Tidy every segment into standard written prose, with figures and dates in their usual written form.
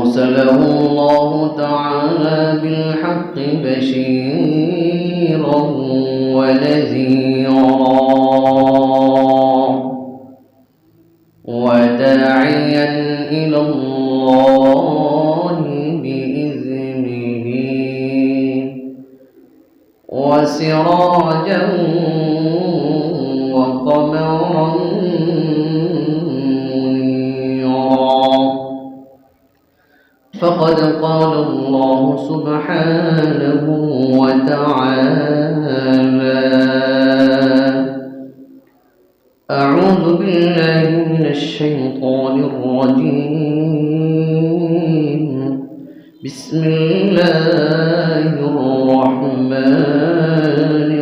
أرسله الله تعالى بالحق بشيرا ونذيرا وداعيا إلى الله بإذنه وسراجا وقمرا منيرا. فقد قال الله سبحانه وتعالى: أعوذ بالله من الشيطان الرجيم. بسم الله الرحمن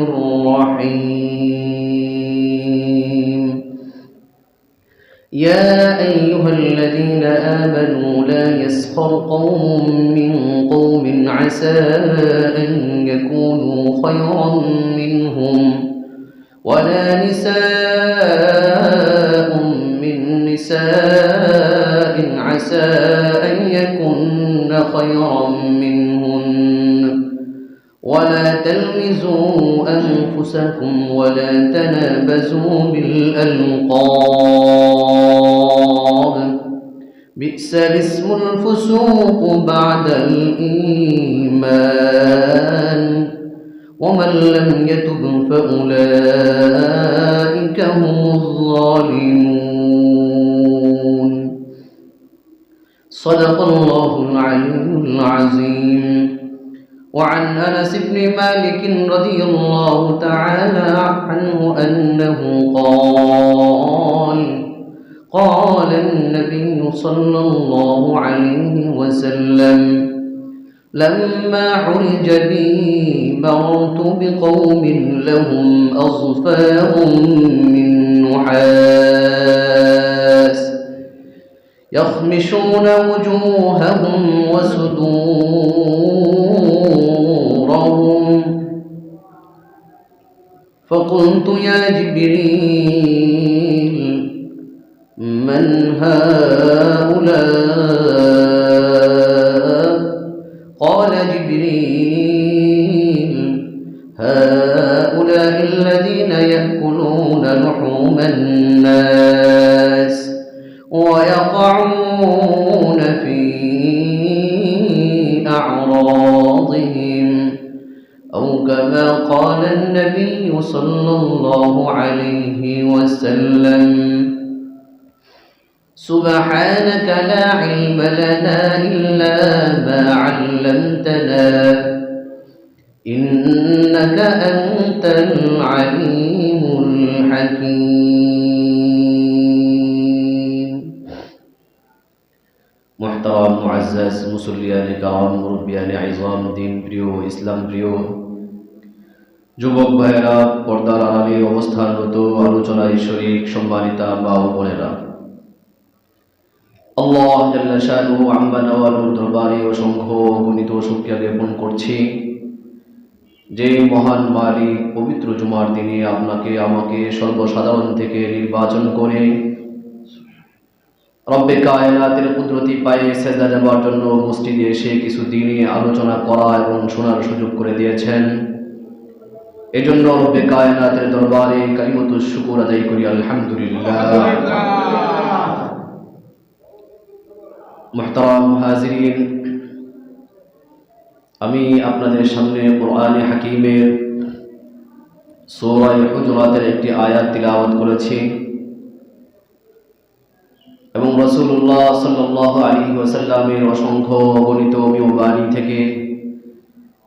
الرحيم. يا أيها الذين آمنوا لا يسخر قوم من قوم عسى أن يكونوا خيرا منهم ولا نساء من نساء عسى أن يكن خيرا منهن ولا تلمزوا أنفسكم ولا تنابزوا بالألقاب بئس الاسم الفسوق بعد الإيمان ومن لم يتب فأولئك هم الظالمون. صدق الله العلي العظيم. وعن أنس بن مالك رضي الله تعالى عنه أنه قال النبي صلى الله عليه وسلم: لما عرج بي مررت بقوم لهم أظفار من نحاس يخمشون وجوههم وصدورهم، فقلت يا جبريل من هؤلاء؟ قال جبريل: هؤلاء الذين يأكلون لحوم الناس ويقعون في أعراضهم، أو كما قال النبي صلى الله عليه وسلم: سبحانك لا علم لنا إلا ما علمتنا إنك أنت العليم الحكيم. محترم معزز মুসল্লিয়ান کرام মুরব্বিয়ান আযম দিন প্রিয় ইসলাম প্রিয় যুবক ভাইয়েরা, পর্দার আড়ালে অবস্থানরত আলোচনায় শরীক সম্মানিতা মা ও বোনেরা, আল্লাহ জাল্লা শানুহু আম্মা নওয়ালুর দরবারে অসংখ্য গণিত শুকরিয়া জ্ঞাপন করছি যে মহান মালিক পবিত্র জুমার দিনে আপনাকে আমাকে সর্বসাধারণ থেকে নির্বাচন করে রব্বে কায়নাতের কুদরতি পায়ে সেজদা দেওয়ার জন্য মসজিদে এসে কিছু দিনে আলোচনা করা এবং শোনার সুযোগ করে দিয়েছেন। এজন্য রব্বে কায়নাতের দরবারে কালিমাতুশ শুকর আদায় করি আলহামদুলিল্লাহ। মুহতারাম হাজিরিন, আমি আপনাদের সামনে কোরআনে হাকিমের সূরা হুজুরাতের একটি আয়াত তিলাওয়াত করেছি এবং রাসূলুল্লাহ সাল্লাল্লাহু আলাইহি ওয়াসাল্লামের অসংখ্য অগণিত বাণী থেকে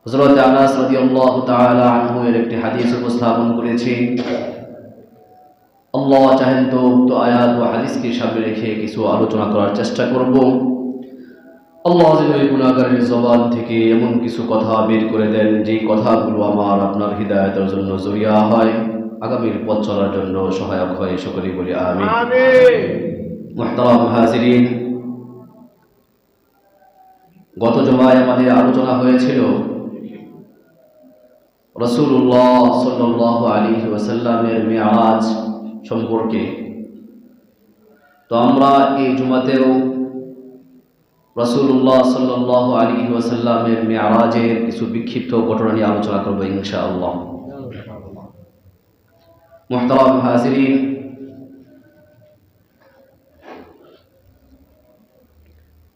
হযরত আনাস রাদিয়াল্লাহু তাআলা আনহু এর একটি হাদিস উপস্থাপন করেছি। আল্লাহ চাহেন তো উক্ত আয়াত ও হাদিসকে সামনে রেখে কিছু আলোচনা করার চেষ্টা করব। আল্লাহ যেন এই গুনাহগারের জবান থেকে এমন কিছু কথা বের করে দেন যেই কথাগুলো আমার আপনার হিদায়াতের জন্য জরিয়া হয়, আগামীর পথ চলার জন্য সহায়ক হয়। সকলেই বলি আমিন। মুহতারাম হাজিরিন, গত জুমায় আমাদের আলোচনা হয়েছিল রাসূলুল্লাহ সাল্লাল্লাহু আলাইহি ওয়াসাল্লামের মিরাজ সম্পর্কে। তো আমরা এই জুমাতেও রাসূলুল্লাহ সাল্লাল্লাহু আলাইহি ওয়াসাল্লামের মিরাজের কিছু বিক্ষিপ্ত ঘটনা নিয়ে আলোচনা করব ইনশাআল্লাহ। মুহতারাম হাজিরিন,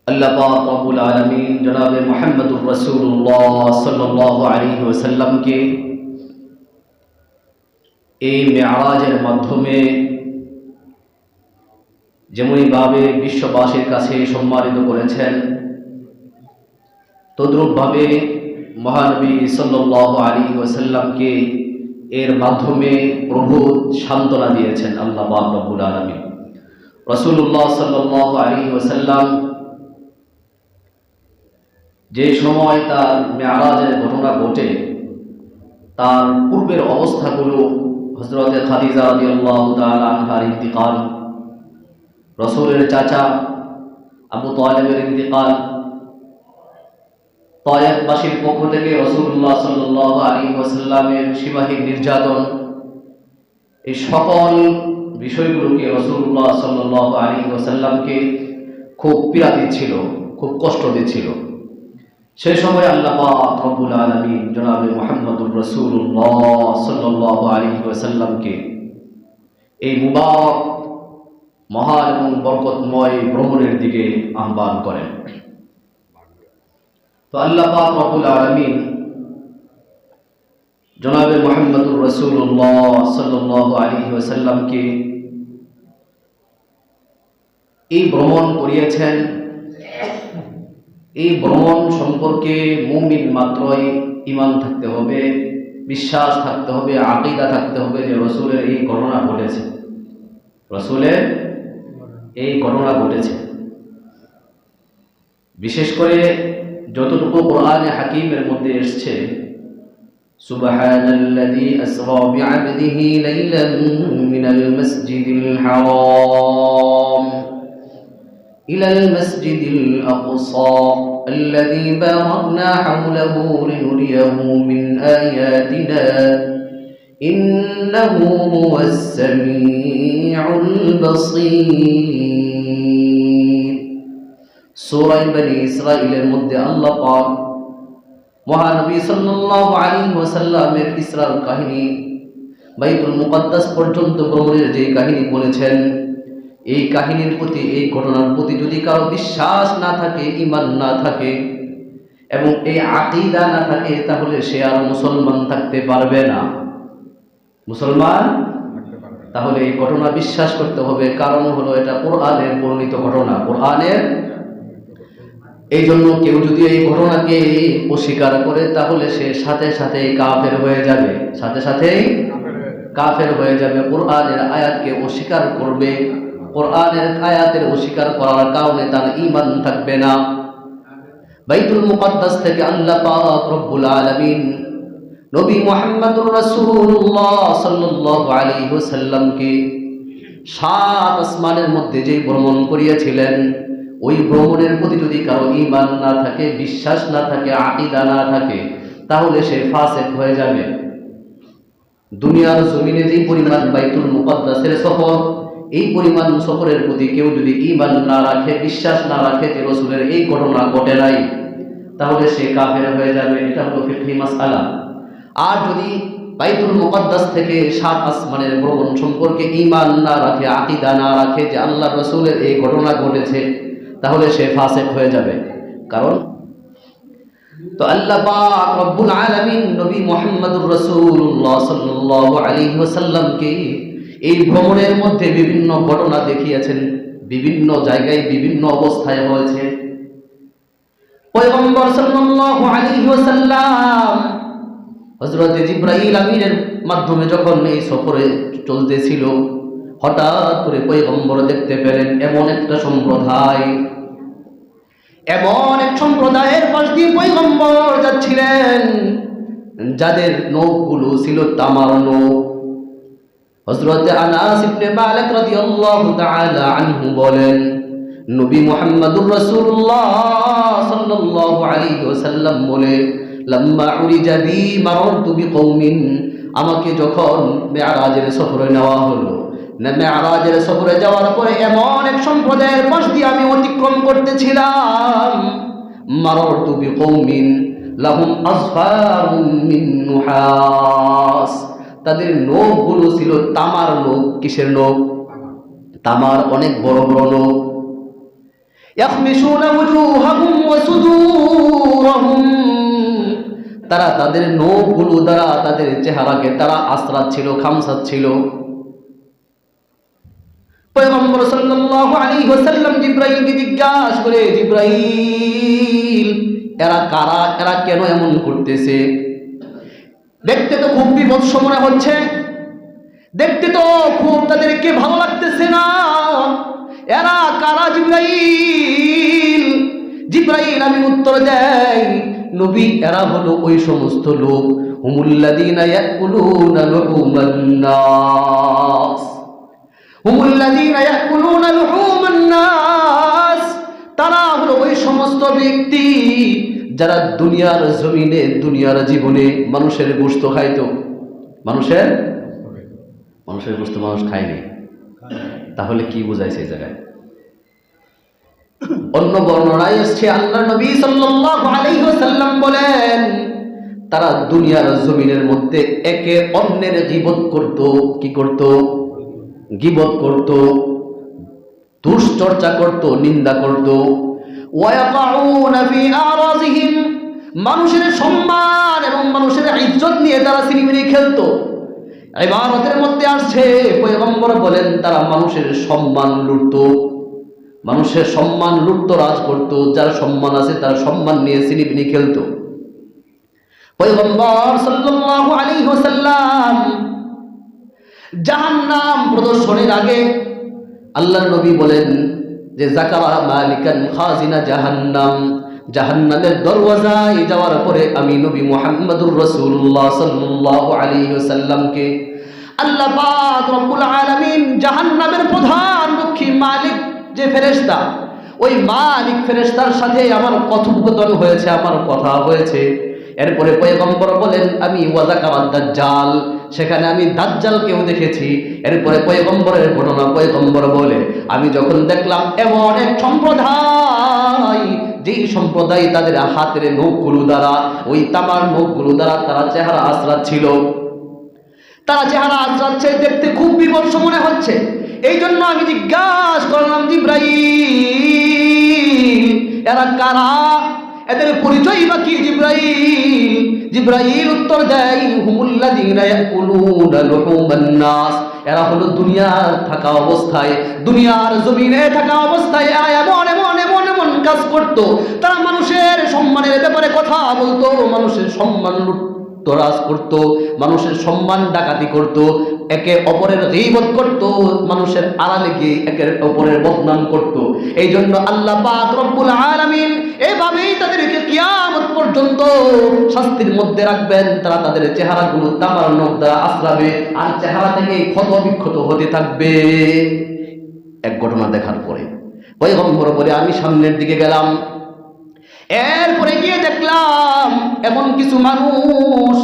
আল্লাহ পাক রব্বুল আলামিন জনাবে মুহাম্মদুর রাসূলুল্লাহ সাল্লাল্লাহু আলাইহি ওয়াসাল্লামকে এই মিরাজের মাধ্যমে যেমনইভাবে বিশ্ববাসীর কাছে সম্মানিত করেছেন, তদ্রূপভাবে মহানবী সাল্লাল্লাহু আলাইহি ওয়াসাল্লামকে এর মাধ্যমে প্রভু সান্ত্বনা দিয়েছেন আল্লাহ পাক রব্বুল আলামিন। রাসূলুল্লাহ সাল্লাল্লাহু আলাইহি ওয়াসাল্লাম যে সময় তার মেরাজের ঘটনা ঘটে, তার পূর্বের অবস্থাগুলো, হযরতে খাদিজা রাদিয়াল্লাহু তাআলা আনহার ইন্তিকাল, রাসূলের চাচা আবু তালেবের ইন্তিকাল, তায়েফবাসীর পক্ষ থেকে রাসূলুল্লাহ সাল্লাল্লাহু আলাইহি ওয়াসাল্লামের সিপাহীর নির্যাতন, এই সকল বিষয়গুলোকে রাসূলুল্লাহ সাল্লাল্লাহু আলাইহি ওয়াসাল্লামকে খুব পীড়া দিচ্ছিল, খুব কষ্ট দিচ্ছিল। সেই সময় আল্লাহ পাক রব্বুল আলামিন জনাবে মুহাম্মদুর রাসূলুল্লাহ সাল্লাল্লাহু আলাইহি ওয়াসাল্লামকে এই মুবারক মহান এবং বরকতময় ভ্রমণের দিকে আহ্বান করেন। তো আল্লাহ পাক রব্বুল আলামিন জনাবে মুহাম্মদুর রাসূলুল্লাহ সাল্লাল্লাহু আলাইহি ওয়াসাল্লামকে এই ভ্রমণ করিয়েছেন। এই ভ্রমণ সম্পর্কে মুমিন মাত্রই ঈমান থাকতে হবে, বিশ্বাস থাকতে হবে, আকীদা থাকতে হবে যে রাসূলের এই ঘটনা ঘটেছে, রাসূলের এই ঘটনা ঘটেছে। বিশেষ করে যতটুকু কোরআনে হাকিমের মধ্যে এসেছে, সুবহানাল্লাযী আসরা বিআবদিহি লাইলান মিনাল মাসজিদিল হারাম ইলাল মাসজিদিল আকসা আল্লাযী বারাকনা হাওলাহু লিনুরিয়াহু মিন আয়াতিনা ইন্নাহু হুয়াস সামিউল বাসীর। সূরা বনী ইসরাঈলের মধ্যে আল্লাহ পাক মহানবী সাল্লাল্লাহু আলাইহি ওয়াসাল্লামের ইসরার কাহিনী, বাইতুল মুকাদ্দাস পর্যন্ত ভ্রমণের যে কাহিনী বলেছেন, এই কাহিনীর প্রতি, এই ঘটনার প্রতি যদি কারো বিশ্বাস না থাকে, ঈমান না থাকে এবং এই আকীদা না থাকে, তাহলে সে আর মুসলমান থাকতে পারবে না। মুসলমান তাহলে এই ঘটনা বিশ্বাস করতে হবে, কারণ হলো এটা কোরআনের বর্ণিত ঘটনা, কোরআনের। এই জন্য কেউ যদি এই ঘটনাকে অস্বীকার করে, তাহলে সে সাথে সাথে কাফের হয়ে যাবে, সাথে সাথেই কাফের হয়ে যাবে। কোরআনের আয়াতকে অস্বীকার করবে, কোরআনের আয়াতের অস্বীকার করার কারণে তার ঈমান থাকবে না। বাইতুল মুকাদ্দাস থেকে আল্লাহ পাক রব্বুল আলামিন নবী মুহাম্মদুর রাসূলুল্লাহ সাল্লাল্লাহু আলাইহি ওয়াসাল্লামকে সাত আসমানের মধ্যে যে ভ্রমণ করিয়েছিলেন, ওই ভ্রমণের প্রতি যদি কারো ঈমান না থাকে, বিশ্বাস না থাকে, আকীদা না থাকে, তাহলে সে ফাসিক হয়ে যাবে। দুনিয়ার জমিনে যে পরিমাণ বাইতুল মুকাদ্দাসের সফর, এই পরিমাণ সফরের প্রতি কেউ যদি ঈমান না রাখে, বিশ্বাস না রাখে যে রাসূলের এই ঘটনা ঘটে নাই, তাহলে সে কাফের হয়ে যাবে। এটা হলো ফিকহি মাসআলা। আর যদি বাইতুল মুকাদ্দাস থেকে সাত আসমানের ভ্রমণ সম্পর্কে ঈমান না রাখে, আকীদা না রাখে যে আল্লাহর রাসূলের এই ঘটনা ঘটেছে, তাহলে সে ফাসিক হয়ে যাবে। কারণ তো আল্লাহ পাক রব্বুল আলামিন নবী মুহাম্মদুর রাসূলুল্লাহ সাল্লাল্লাহু আলাইহি ওয়াসাল্লামকে এই ভ্রমণের মধ্যে বিভিন্ন ঘটনা দেখিয়েছেন, বিভিন্ন জায়গায় বিভিন্ন অবস্থায় হয়েছে। পয়গম্বর সাল্লাল্লাহু আলাইহি ওয়াসাল্লাম হযরত জিবরাইল আমিনের মাধ্যমে যখন এই সফরে চলতেছিল, হঠাৎ করে পয়গম্বর দেখতে পেলেন এমন একটা সম্প্রদায়, এমন এক সম্প্রদায়ের পাশ দিয়ে পয়গম্বর যাচ্ছিলেন যাদের নৌকগুলো ছিল তামার নৌক। হযরত আনাস ইবনে মালিক রাদিয়াল্লাহু তাআলা আনহু বলেন, নবী মুহাম্মদুর রাসূলুল্লাহ সাল্লাল্লাহু আলাইহি ওয়াসাল্লাম বলে, লাম্মা উরিজা বি মাররতু বিকওমিন, আমাকে যখন মেরাজের সফরে নেওয়া হলো, মেরাজের সফরে যাওয়ার পরে এমন এক সম্প্রদায়ের পাশ দিয়ে আমি অতিক্রম করতেছিলাম, মাররতু বিকৌমিন লাহুম আযফারুম মিন নুহাস, তাদের নখগুলো ছিল তামার নখ। কিসের নখ? তামার, অনেক বড় বড় নখ। ইয়াখমিশুনা ওয়ুজুহাহুম ওয়া সুদুরহুম, তারা তাদের নখগুলো দ্বারা তাদের চেহারাকে তারা আশ্রাচ্ছিল, খামসাচ্ছিল। পয়গম্বর সাল্লাল্লাহু আলাইহি ওয়াসাল্লাম জিবরাইলকে জিজ্ঞাসা করে, জিবরাইল, এরা কারা? এরা কেন এমন করতেছে? দেখতে তো খুব বিভৎস মনে হচ্ছে, দেখতে তো খুব তাদেরকে ভালো লাগতেছে না। এরা কারা জিবরাইল? জিবরাইল আমি উত্তর দেই, নবী, এরা হলো ওই সমস্ত লোক, হুমুল্লাযীনা ইয়াকুলুনা লুহুমান নাস, হুমুল্লাযীনা ইয়াকুলুনা লুহুমান নাস, তারা হলো ওই সমস্ত ব্যক্তি যারা দুনিয়ার জমিনে, দুনিয়ার জীবনে মানুষের গোশত খাইতো। মানুষের গোশত মানুষ খায়নি, তাহলে কি বোঝাইছে এই জায়গায়? অন্য বর্ণনায় এসেছে আল্লাহর নবী সাল্লাল্লাহু আলাইহি ওয়াসাল্লাম বলেন, তারা দুনিয়ার জমিনের মধ্যে একে অন্যের গীবত করত। কি করত? গীবত করত, দুশ্চর্চা করত, নিন্দা করত। ওয়ায়াকাউনা ফি আরাযিহিম, মানুষের সম্মান এবং মানুষের ইজ্জত নিয়ে তারা সিনেমিনি খেলতো। ইবারতের মধ্যে আসছে, পয়গম্বর বলেন, তারা মানুষের সম্মান লুটতো, মানুষের সম্মান লুটতো, রাজ করত। যার সম্মান আছে তার সম্মান নিয়ে সিনেমিনি খেলতো। পয়গম্বর সাল্লাল্লাহু আলাইহি ওয়াসাল্লাম জাহান্নাম প্রদর্শনের আগে আল্লাহর নবী বলেন যে, যাকারা মালিকান খাজিনা জাহান্নাম, জাহান্নামের দরওয়াজায় যাওয়ার পরে আমি নবী মুহাম্মদুর রাসূলুল্লাহ সাল্লাল্লাহু আলাইহি ওয়াসাল্লামকে আল্লাহ পাক রব্বুল আলামিন জাহান্নামের প্রধান রক্ষী মালিক যে ফেরেশতা, ওই মালিক ফেরেশতার সাথে আমার কথোপকথন হয়েছে, আমার কথা হয়েছে। এরপরে পয়গম্বর বলেন, আমি ওয়াজাকারাদ দাজ্জাল, সেখানে আমি দাজ্জালকেও দেখেছি। এরপরে পয়গম্বরের ঘটনা পয়গম্বর বলে, আমি যখন দেখলাম এমন এক সম্প্রদায়, যেই সম্প্রদায় তাদের হাতের নখগুলো দ্বারা, ওই তামার নখগুলো দ্বারা তারা চেহারা আশ্রাচ্ছিল, তারা চেহারা আশ্রাচ্ছে, দেখতে খুব বিভৎস মনে হচ্ছে। এই জন্য আমি জিজ্ঞাসা করলাম, জিবরাইল, এরা কারা? এদের পরিচয় বা কি? জিবরাইল উত্তর দেয়, হুমুল্লাযীনা ইয়াকুলুনা লুহুমান নাস, এরা হলো দুনিয়ার থাকা অবস্থায়, দুনিয়ার জমিনে থাকা অবস্থায় এরা এমন এমন এমন এমন কাজ করত। তারা মানুষের সম্মানের ব্যাপারে কথা বলতো, মানুষের সম্মান লুটতরাজ করত, মানুষের সম্মান ডাকাতি করত, একে অপরের গীবত করত, মানুষের আড়ালে গিয়ে একে অপরের বদনাম করত। এই জন্য আল্লাহ পাক রব্বুল আলামিন এভাবেই তাদেরকে কিয়ামত পর্যন্ত শাস্তির মধ্যে রাখবেন। তারা তাদের চেহারাগুলো তামার নখ দ্বারা আশ্রাবে, আর চেহারা থেকে ক্ষত বিক্ষত হতে থাকবে। এক ঘটনা দেখার পরে পয়গম্বর বলে, আমি সামনের দিকে গেলাম, এরপরে গিয়ে দেখলাম এমন কিছু মানুষ,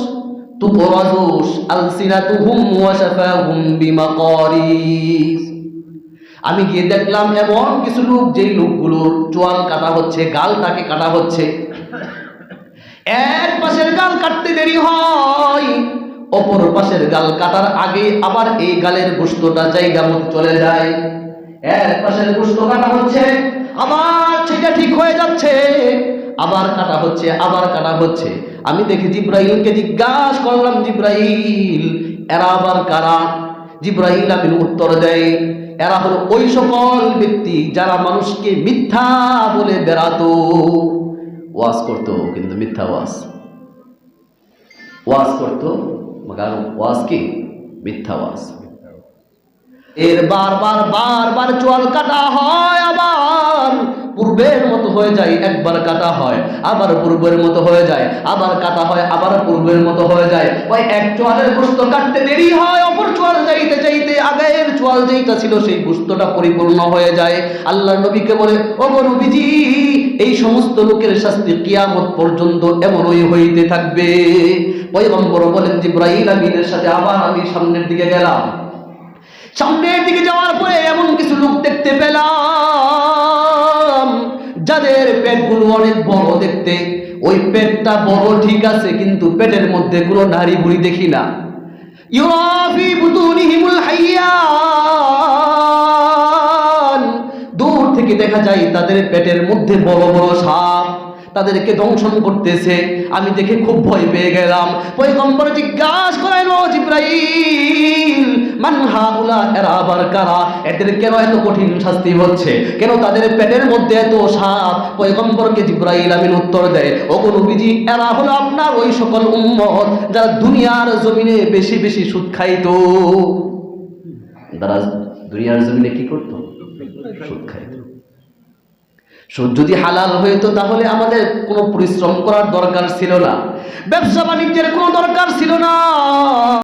তুকরাজুস আলসিনাতুহুম ওয়া শাফাহুম বিমাকারিস, আমি গিয়ে দেখলাম এমন কিছু লোক, যেই লোকগুলোর চোয়াল কাটা হচ্ছে, গালটাকে কাটা হচ্ছে। এক পাশের গাল কাটতে দেরি হয়, অপর পাশের গাল কাটার আগে আবার এই গালের গোশতটা জায়গা মতো চলে যায়। এক পাশের গোশত কাটা হচ্ছে, আবার সেটা ঠিক হয়ে যাচ্ছে, আবার কাটা হচ্ছে, আবার কাটা হচ্ছে। আমি দেখি জিবরাইলকে জিজ্ঞাসা করলাম, জিবরাইল, এরা আবার কারা? জিবরাইল আমিন উত্তর দেয়, এরা হলো ওই সকল ব্যক্তি যারা মানুষকে মিথ্যা বলে বেড়াতো। ওয়াজ করতো কিন্তু মিথ্যা ওয়াজ করতো, মগার ওয়াজ কি? মিথ্যা ওয়াজ। এর বারবার চোয়াল কাটা হয়, আবার পূর্বের মতো হয়ে যায়। একবার কাটা হয়, আবার পূর্বের মতো হয়ে যায়, আবার কাটা হয়, আবার পূর্বের মতো হয়ে যায়। ওই এক চোয়ালের গোশত কাটতে দেরি হয়, অপর চোয়াল যাইতে যাইতে আগের চোয়াল যেটা ছিল সেই গোশতটা পরিপূর্ণ হয়ে যায়। আল্লাহর নবীকে বলে, ওগো নবীজি, এই সমস্ত লোকের শাস্তি কিয়ামত পর্যন্ত এমনই হইতে থাকবে। পয়গম্বর বলেন, জিবরাইল আমিনের সাথে আবার আমি সামনের দিকে গেলাম। সামনের দিকে যাওয়ার পরে এমন কিছু লোক দেখতে পেলাম, যাদের পেটগুলো অনেক বড় দেখতে, ওই পেটটা বড় ঠিক আছে, কিন্তু পেটের মধ্যে কোনো নারী বুড়ি দেখি না। ইউরাফি বুতুনিহিমুল হাইয়ান, দূর থেকে দেখা যায় তাদের পেটের মধ্যে বড় বড় সাপ তাদেরকে দংশন করতেছে। আমি দেখে খুব ভয় পেয়ে গেলাম। পয়গম্বর জিজ্ঞাসা করেন, ও জিবরাইল, মান হাউলা, এরা আবার কারা? এদের কেন এত কঠিন শাস্তি হচ্ছে? কেন তাদের পেটের মধ্যে এত সাপ? পয়গম্বরকে জিবরাইল আমিন উত্তর দেয়, ওগো নবীজি, এরা হলো আপনার ওই সকল উম্মত যারা দুনিয়ার জমিনে বেশি বেশি সুদ খাইতো। তারা দুনিয়ার জমিনে কি করতো? সুদ খাইতো। সুদ যদি হালাল হইতো তাহলে আমাদের কোনো পরিশ্রম করার দরকার ছিল না, ব্যবসা বাণিজ্যের কোনো দরকার ছিল না।